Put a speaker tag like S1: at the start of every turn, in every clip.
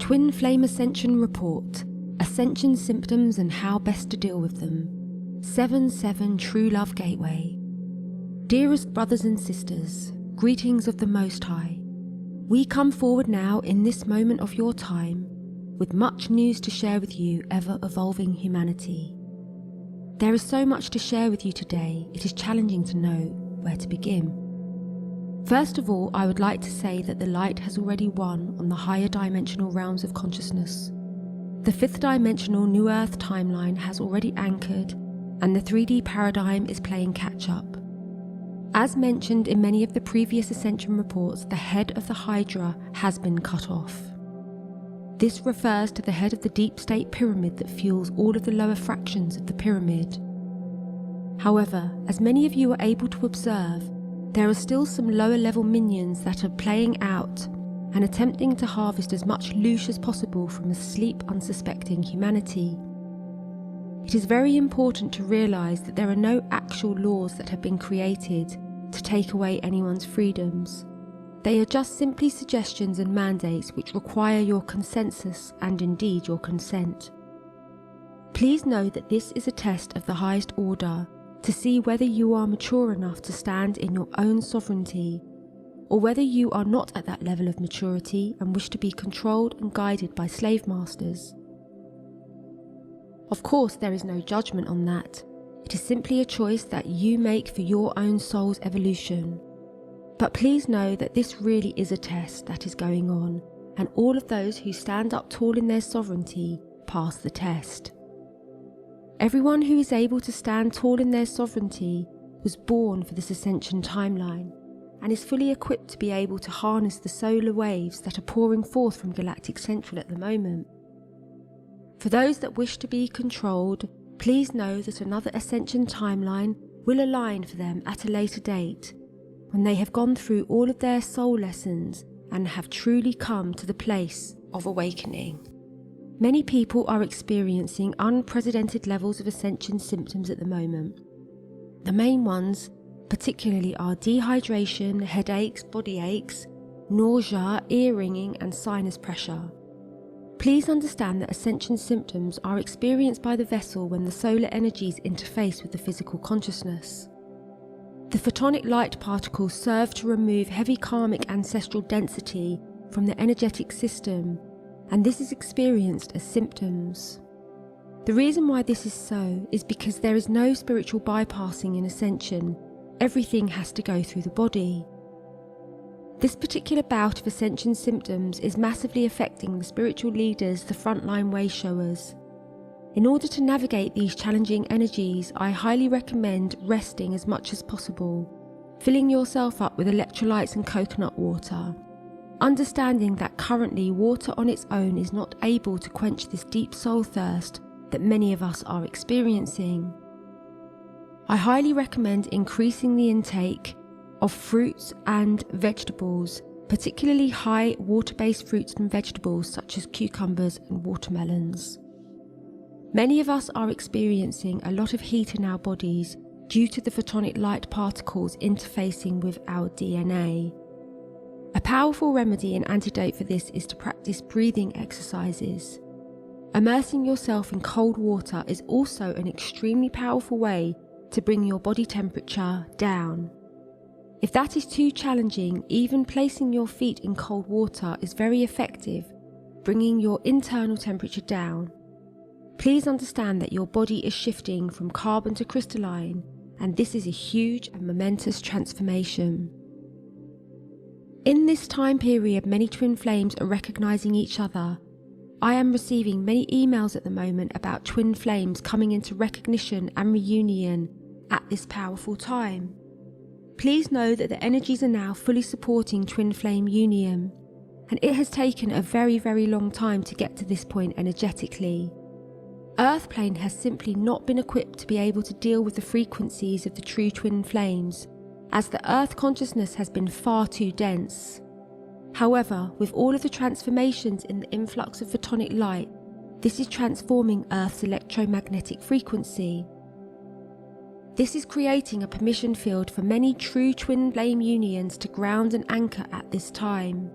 S1: Twin Flame Ascension Report, Ascension Symptoms and How Best to Deal with Them. 7-7 True Love Gateway. Dearest brothers and sisters, greetings of the Most High. We come forward now in this moment of your time with much news to share with you, ever-evolving humanity. There is so much to share with you today, it is challenging to know where to begin. First of all, I would like to say that the light has already won on the higher dimensional realms of consciousness. The fifth dimensional New Earth timeline has already anchored, and the 3D paradigm is playing catch-up. As mentioned in many of the previous Ascension reports, the head of the Hydra has been cut off. This refers to the head of the deep state pyramid that fuels all of the lower fractions of the pyramid. However, as many of you are able to observe, there are still some lower level minions that are playing out and attempting to harvest as much loosh as possible from asleep, unsuspecting humanity. It is very important to realise that there are no actual laws that have been created to take away anyone's freedoms. They are just simply suggestions and mandates which require your consensus and indeed your consent. Please know that this is a test of the highest order to see whether you are mature enough to stand in your own sovereignty, or whether you are not at that level of maturity and wish to be controlled and guided by slave masters. Of course, there is no judgment on that. It is simply a choice that you make for your own soul's evolution. But please know that this really is a test that is going on, and all of those who stand up tall in their sovereignty pass the test. Everyone who is able to stand tall in their sovereignty was born for this Ascension timeline, and is fully equipped to be able to harness the solar waves that are pouring forth from Galactic Central at the moment. For those that wish to be controlled, please know that another Ascension timeline will align for them at a later date, when they have gone through all of their soul lessons and have truly come to the place of awakening. Many people are experiencing unprecedented levels of Ascension symptoms at the moment. The main ones particularly are dehydration, headaches, body aches, nausea, ear ringing and sinus pressure. Please understand that Ascension symptoms are experienced by the vessel when the solar energies interface with the physical consciousness. The photonic light particles serve to remove heavy karmic ancestral density from the energetic system, and this is experienced as symptoms. The reason why this is so is because there is no spiritual bypassing in Ascension. Everything has to go through the body. This particular bout of Ascension symptoms is massively affecting the spiritual leaders, the frontline way showers. In order to navigate these challenging energies, I highly recommend resting as much as possible, filling yourself up with electrolytes and coconut water, understanding that currently water on its own is not able to quench this deep soul thirst that many of us are experiencing. I highly recommend increasing the intake of fruits and vegetables, particularly high water-based fruits and vegetables such as cucumbers and watermelons. Many of us are experiencing a lot of heat in our bodies due to the photonic light particles interfacing with our DNA. A powerful remedy and antidote for this is to practice breathing exercises. Immersing yourself in cold water is also an extremely powerful way to bring your body temperature down. If that is too challenging, even placing your feet in cold water is very effective, bringing your internal temperature down. Please understand that your body is shifting from carbon to crystalline, and this is a huge and momentous transformation. In this time period, many twin flames are recognizing each other. I am receiving many emails at the moment about twin flames coming into recognition and reunion at this powerful time. Please know that the energies are now fully supporting twin flame union, and it has taken a very, very long time to get to this point energetically. Earth plane has simply not been equipped to be able to deal with the frequencies of the true twin flames, as the Earth consciousness has been far too dense. However, with all of the transformations in the influx of photonic light, this is transforming Earth's electromagnetic frequency. This is creating a permission field for many true twin flame unions to ground and anchor at this time.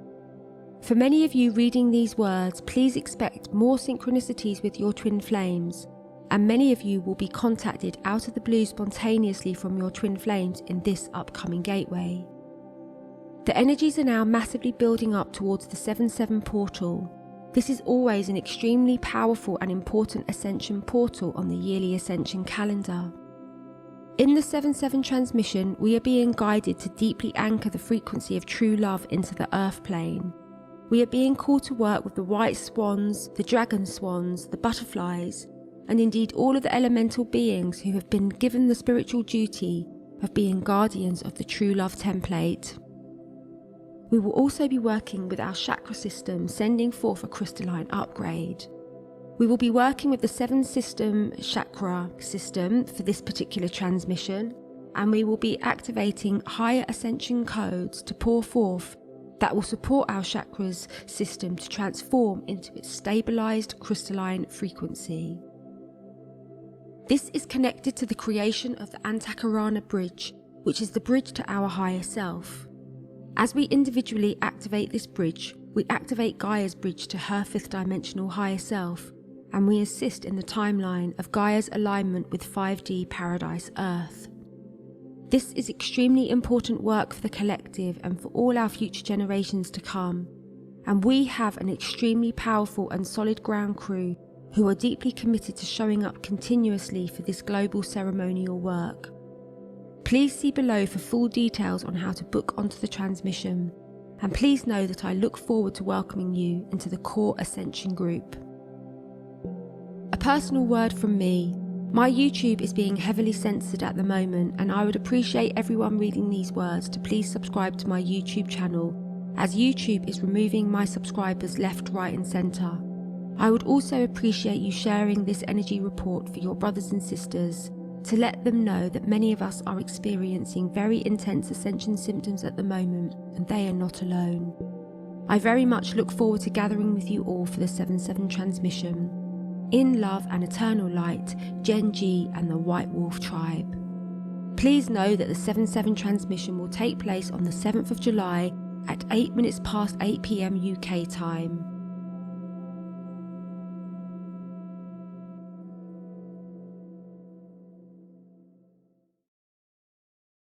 S1: For many of you reading these words, please expect more synchronicities with your twin flames, and many of you will be contacted out of the blue spontaneously from your twin flames in this upcoming gateway. The energies are now massively building up towards the 7/7 portal. This is always an extremely powerful and important ascension portal on the yearly ascension calendar. In the 7/7 transmission, we are being guided to deeply anchor the frequency of true love into the earth plane. We are being called to work with the white swans, the dragon swans, the butterflies, and indeed all of the elemental beings who have been given the spiritual duty of being guardians of the true love template. We will also be working with our chakra system, sending forth a crystalline upgrade. We will be working with the 7-system chakra system for this particular transmission, and we will be activating higher ascension codes to pour forth that will support our chakras system to transform into its stabilised crystalline frequency. This is connected to the creation of the Antahkarana bridge, which is the bridge to our higher self. As we individually activate this bridge, we activate Gaia's bridge to her 5th dimensional higher self, and we assist in the timeline of Gaia's alignment with 5D Paradise Earth. This is extremely important work for the collective and for all our future generations to come, and we have an extremely powerful and solid ground crew who are deeply committed to showing up continuously for this global ceremonial work. Please see below for full details on how to book onto the transmission, and please know that I look forward to welcoming you into the core Ascension group. A personal word from me. My YouTube is being heavily censored at the moment, and I would appreciate everyone reading these words to please subscribe to my YouTube channel, as YouTube is removing my subscribers left, right and centre. I would also appreciate you sharing this energy report for your brothers and sisters to let them know that many of us are experiencing very intense ascension symptoms at the moment, and they are not alone. I very much look forward to gathering with you all for the 7/7 transmission. In love and eternal light, Gen G and the White Wolf Tribe. Please know that the 7/7 transmission will take place on the 7th of July at 8 minutes past 8 PM UK time.